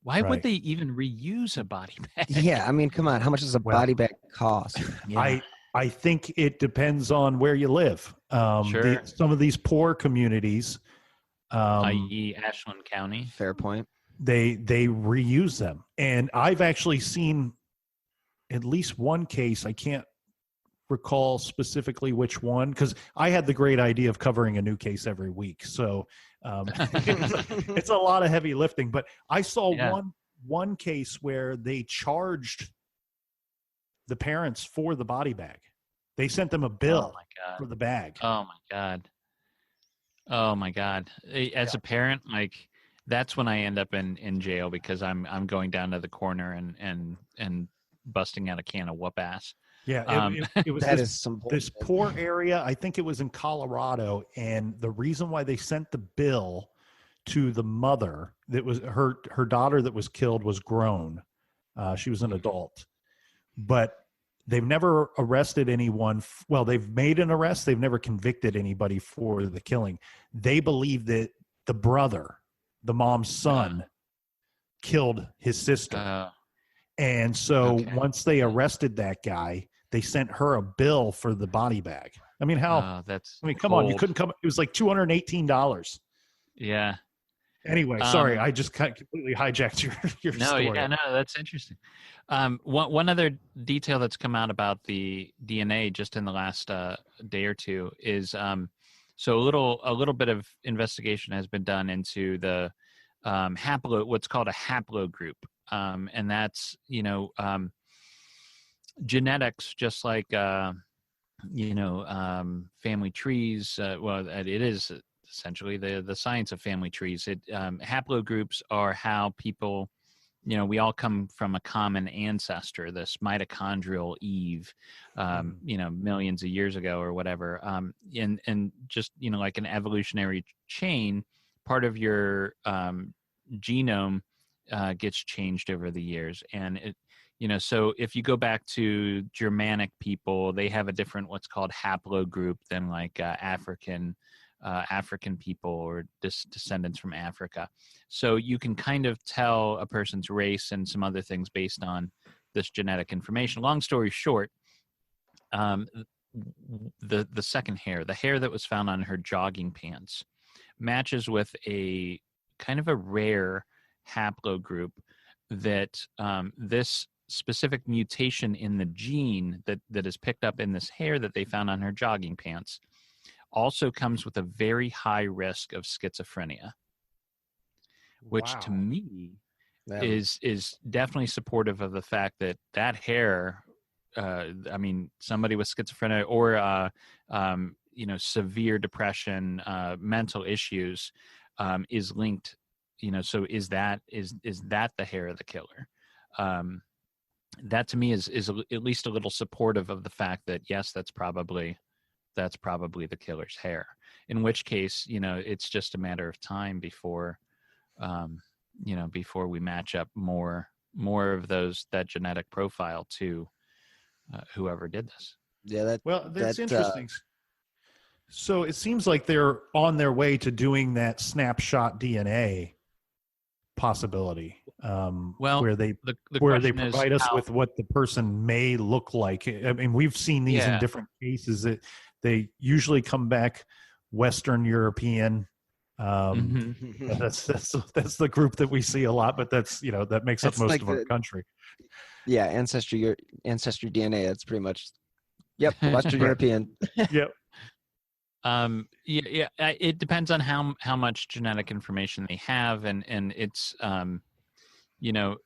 Why would Right. they even reuse a body bag? Yeah, I mean, come on. How much does a Well, body bag cost? Yeah. I think it depends on where you live. Sure. Some of these poor communities, i.e. Ashland County. Fair point. they reuse them, and I've actually seen at least one case. I can't recall specifically which one, because I had the great idea of covering a new case every week. So it's a lot of heavy lifting. But I saw one case where they charged the parents for the body bag. They sent them a bill for the bag. Oh my God. Oh my God. As a parent, like that's when I end up in jail, because I'm going down to the corner and busting out a can of whoop ass. Yeah, it was That this, is some this bullshit. poor area. I think it was in Colorado, and the reason why they sent the bill to the mother, that was her daughter that was killed, was grown. She was an adult, but they've never arrested anyone. Well, they've made an arrest. They've never convicted anybody for the killing. They believe that the brother, the mom's son, killed his sister. And so once they arrested that guy, they sent her a bill for the body bag. I mean, come on, you couldn't come. It was like $218. Yeah. Anyway, sorry, I just completely hijacked your story. Yeah, no, that's interesting. One other detail that's come out about the DNA just in the last day or two is so a little bit of investigation has been done into the what's called a haplogroup, and that's genetics, just like family trees. Well, it is essentially the science of family trees. Haplogroups are how people, we all come from a common ancestor, this mitochondrial Eve, millions of years ago or whatever. And just, like an evolutionary chain, part of your genome gets changed over the years. And so if you go back to Germanic people, they have a different what's called haplogroup than like African people or descendants from Africa. So you can kind of tell a person's race and some other things based on this genetic information. Long story short, the second hair, the hair that was found on her jogging pants, matches with a kind of a rare haplogroup that this specific mutation in the gene that is picked up in this hair that they found on her jogging pants also comes with a very high risk of schizophrenia, which to me is definitely supportive of the fact that hair, somebody with schizophrenia or severe depression, mental issues, is linked. So is that the hair of the killer? That to me is at least a little supportive of the fact that yes, that's probably the killer's hair. In which case, it's just a matter of time before we match up more of that genetic profile to whoever did this. Yeah, that's interesting. So it seems like they're on their way to doing that snapshot DNA possibility, where they provide us with what the person may look like. I mean, we've seen these in different cases. That they usually come back Western European. That's the group that we see a lot, but that makes up most of our country. Yeah, ancestry DNA. That's pretty much. Yep, Western European. Yep. It depends on how much genetic information they have, and it's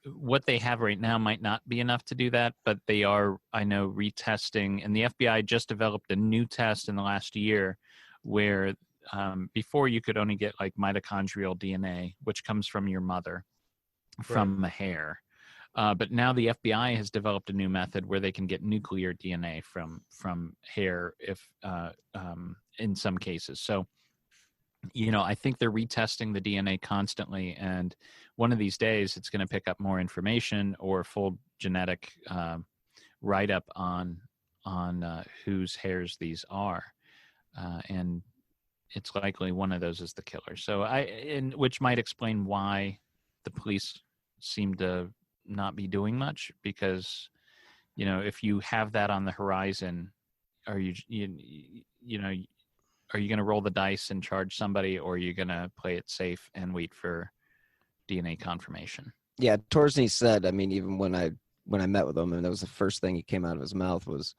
what they have right now might not be enough to do that, but they are, I know, retesting, and the FBI just developed a new test in the last year where before you could only get like mitochondrial DNA, which comes from your mother, from the hair. But now the FBI has developed a new method where they can get nuclear DNA from hair, if in some cases. So, I think they're retesting the DNA constantly, and one of these days it's going to pick up more information or full genetic write-up on whose hairs these are, and it's likely one of those is the killer. So which might explain why the police seem to not be doing much, because, if you have that on the horizon, are you going to roll the dice and charge somebody, or are you going to play it safe and wait for DNA confirmation? Yeah, Torsney said, I mean, even when I met with him, and that was the first thing he came out of his mouth was,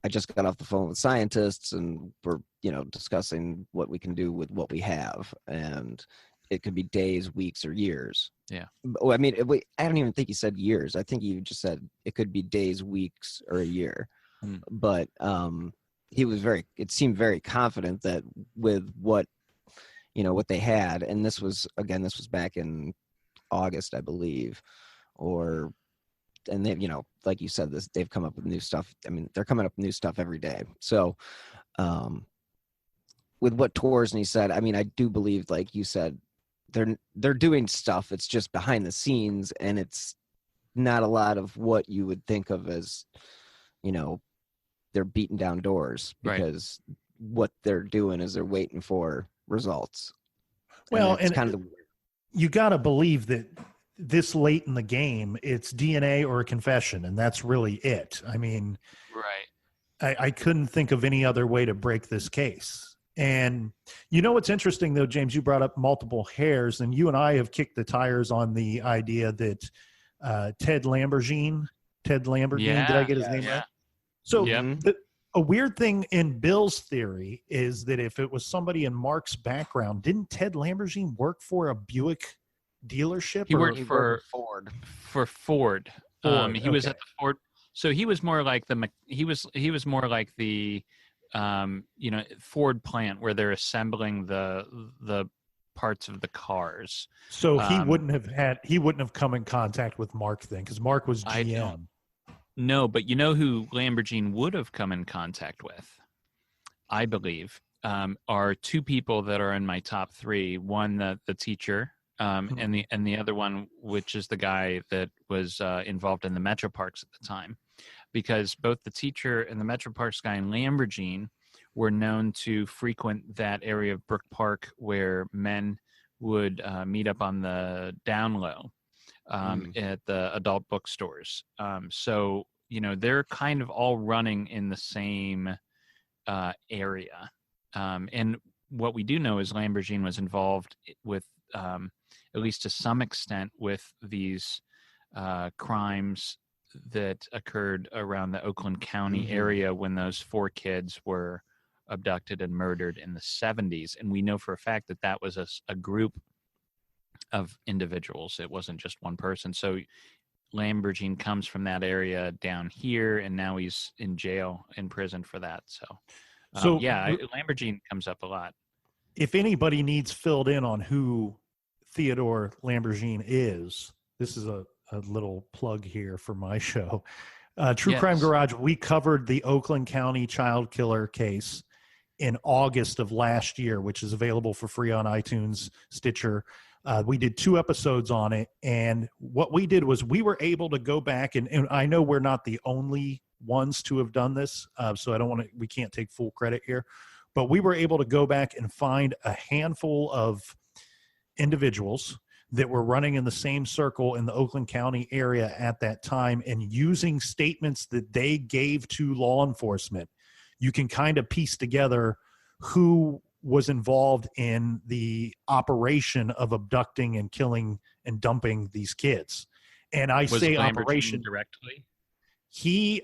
I just got off the phone with scientists and we're, discussing what we can do with what we have. And it could be days, weeks, or years. Yeah. I mean, I don't even think he said years. I think he just said it could be days, weeks, or a year. But it seemed very confident that with what they had, and this was back in August, I believe, and they, like you said, they've come up with new stuff. I mean, they're coming up with new stuff every day. So, with what Torsney said, I mean, I do believe, like you said, they're doing stuff. It's just behind the scenes, and it's not a lot of what you would think of as, they're beating down doors, because what they're doing is they're waiting for results. Well, and kind of you got to believe that this late in the game, it's DNA or a confession, and that's really it. I mean, I couldn't think of any other way to break this case. And what's interesting, though, James, you brought up multiple hairs, and you and I have kicked the tires on the idea that Ted Lamborghini, did I get his name right? So a weird thing in Bill's theory is that if it was somebody in Mark's background, didn't Ted Lamborghini work for a Buick dealership? He worked for Ford. For Ford. He was at the Ford. So he was more like the Ford plant where they're assembling the parts of the cars. So he wouldn't have come in contact with Mark then, because Mark was GM. No, but who Lamborghini would have come in contact with, I believe, are two people that are in my top three. One, the teacher, and the other one, which is the guy that was involved in the Metro Parks at the time, because both the teacher and the Metro Parks guy and Lamborghini were known to frequent that area of Brook Park where men would meet up on the down low at the adult bookstores. So, they're kind of all running in the same area. And what we do know is Lamborghini was involved with, at least to some extent, with these crimes that occurred around the Oakland County area when those 4 kids were abducted and murdered in the 70s. And we know for a fact that that was a group of individuals. It wasn't just one person. So Lamborghini comes from that area down here, and now he's in prison for that. So Lamborghini comes up a lot. If anybody needs filled in on who Theodore Lamborghini is, this is a little plug here for my show. True Crime Garage, we covered the Oakland County child killer case in August of last year, which is available for free on iTunes, Stitcher. We did 2 episodes on it, and what we did was we were able to go back, and I know we're not the only ones to have done this, so we can't take full credit here, but we were able to go back and find a handful of individuals that were running in the same circle in the Oakland County area at that time, and using statements that they gave to law enforcement, you can kind of piece together who was involved in the operation of abducting and killing and dumping these kids. And I say operation directly. He,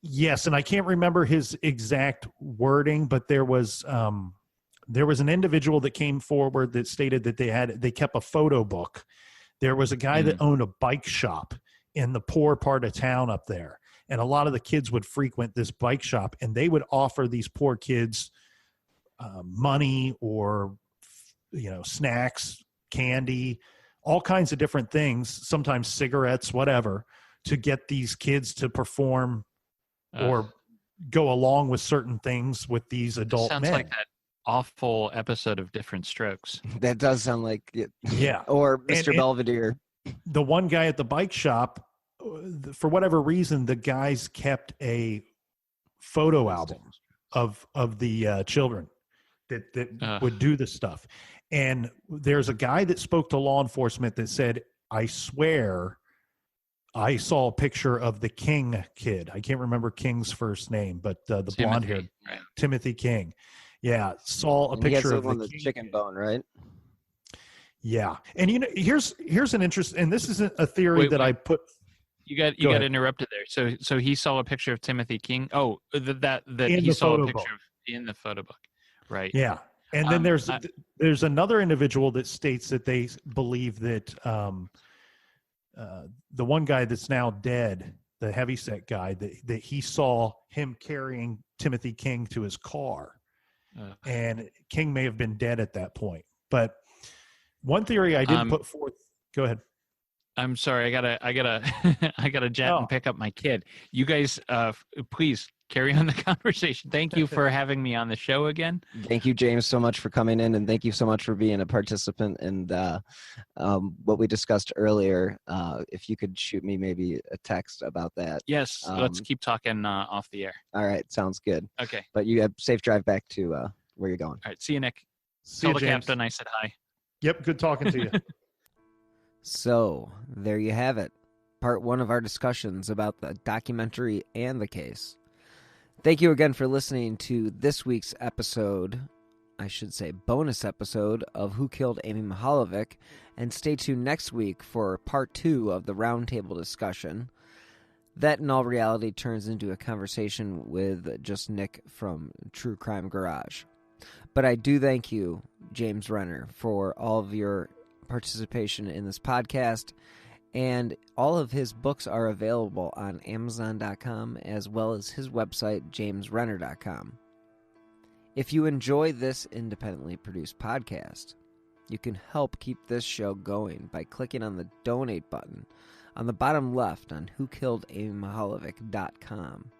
yes, and I can't remember his exact wording, but there was an individual that came forward that stated that they kept a photo book. There was a guy that owned a bike shop in the poor part of town up there, and a lot of the kids would frequent this bike shop, and they would offer these poor kids money or snacks, candy, all kinds of different things, sometimes cigarettes, whatever, to get these kids to perform or go along with certain things with these adult men. Sounds like that awful episode of Different Strokes. That does sound like it. Yeah. Or Mr. Belvedere. The one guy at the bike shop, for whatever reason, the guys kept a photo album of the children. that would do this stuff. And there's a guy that spoke to law enforcement that said, I swear I saw a picture of the King kid. I can't remember King's first name, but the blonde haired right. Timothy King. Yeah. Saw a picture of the chicken bone, right? Yeah. And here's an interest, and this isn't a theory that I put. You got interrupted there. So he saw a picture of Timothy King. Oh, that he saw a picture of in the photo book. Right. Yeah. And then there's another individual that states that they believe that the one guy that's now dead, the heavyset guy, that he saw him carrying Timothy King to his car. And King may have been dead at that point. But one theory I did put forth. Go ahead. I'm sorry. I gotta jet and pick up my kid. You guys, please carry on the conversation. Thank you for having me on the show again. Thank you, James, so much for coming in, and thank you so much for being a participant in what we discussed earlier. If you could shoot me maybe a text about that. Yes, let's keep talking off the air. All right, sounds good. Okay. But you have safe drive back to where you're going. All right, see you, Nick. See Tell you, the captain I said hi. Yep, good talking to you. So, there you have it. Part 1 of our discussions about the documentary and the case. Thank you again for listening to this week's episode, I should say bonus episode, of Who Killed Amy Mihaljevic, and stay tuned next week for part 2 of the roundtable discussion. That, in all reality, turns into a conversation with just Nick from True Crime Garage. But I do thank you, James Renner, for all of your participation in this podcast, and all of his books are available on Amazon.com as well as his website, jamesrenner.com. If you enjoy this independently produced podcast, you can help keep this show going by clicking on the donate button on the bottom left on whokilledamymihaljevic.com.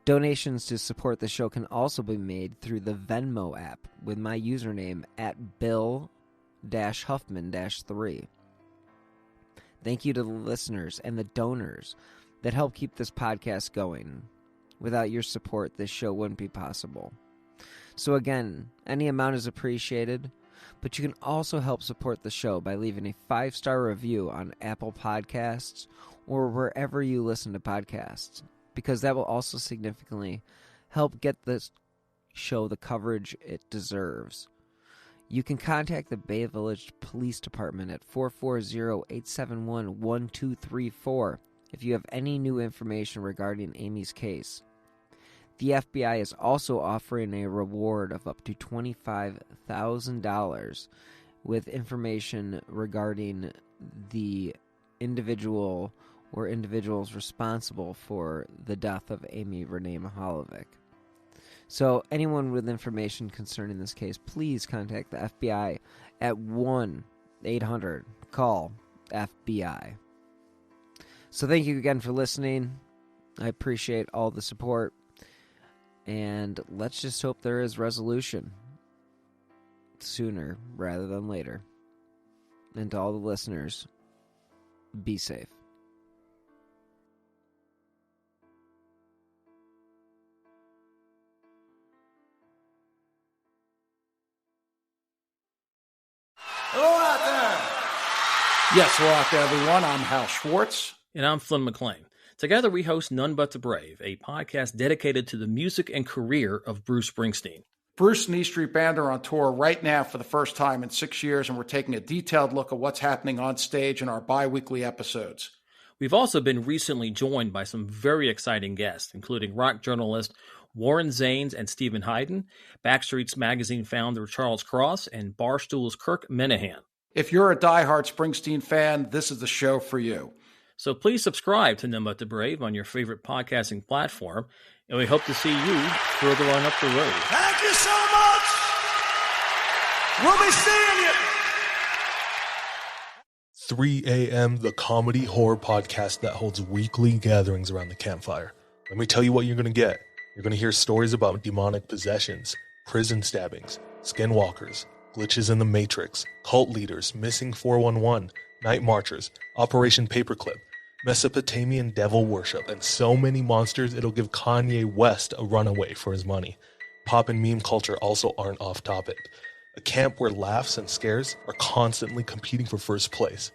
Donations to support the show can also be made through the Venmo app with my username at Bill-Huffman-3. Thank you to the listeners and the donors that help keep this podcast going. Without your support, this show wouldn't be possible. So again, any amount is appreciated, but you can also help support the show by leaving a 5-star review on Apple Podcasts or wherever you listen to podcasts, because that will also significantly help get this show the coverage it deserves. You can contact the Bay Village Police Department at 440-871-1234 if you have any new information regarding Amy's case. The FBI is also offering a reward of up to $25,000 with information regarding the individual or individuals responsible for the death of Amy Renee Mihaljevic. So anyone with information concerning this case, please contact the FBI at 1-800-CALL-FBI. So thank you again for listening. I appreciate all the support. And let's just hope there is resolution sooner rather than later. And to all the listeners, be safe. Hello out there. Yes, hello out there, everyone. I'm Hal Schwartz. And I'm Flynn McLean. Together we host None But the Brave, a podcast dedicated to the music and career of Bruce Springsteen. Bruce and E Street Band are on tour right now for the first time in 6 years, and we're taking a detailed look at what's happening on stage in our bi-weekly episodes. We've also been recently joined by some very exciting guests, including rock journalist Warren Zanes and Stephen Hayden, Backstreet's Magazine founder Charles Cross, and Barstool's Kirk Minahan. If you're a diehard Springsteen fan, this is the show for you. So please subscribe to None But the Brave on your favorite podcasting platform, and we hope to see you further on up the road. Thank you so much. We'll be seeing you. 3 a.m., the comedy horror podcast that holds weekly gatherings around the campfire. Let me tell you what you're going to get. You're going to hear stories about demonic possessions, prison stabbings, skinwalkers, glitches in the Matrix, cult leaders, missing 411, night marchers, Operation Paperclip, Mesopotamian devil worship, and so many monsters it'll give Kanye West a runaway for his money. Pop and meme culture also aren't off topic. A camp where laughs and scares are constantly competing for first place.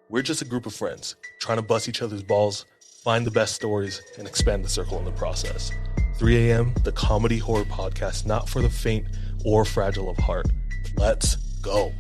We're just a group of friends, trying to bust each other's balls, find the best stories, and expand the circle in the process. 3 a.m., the comedy horror podcast not for the faint or fragile of heart. Let's go.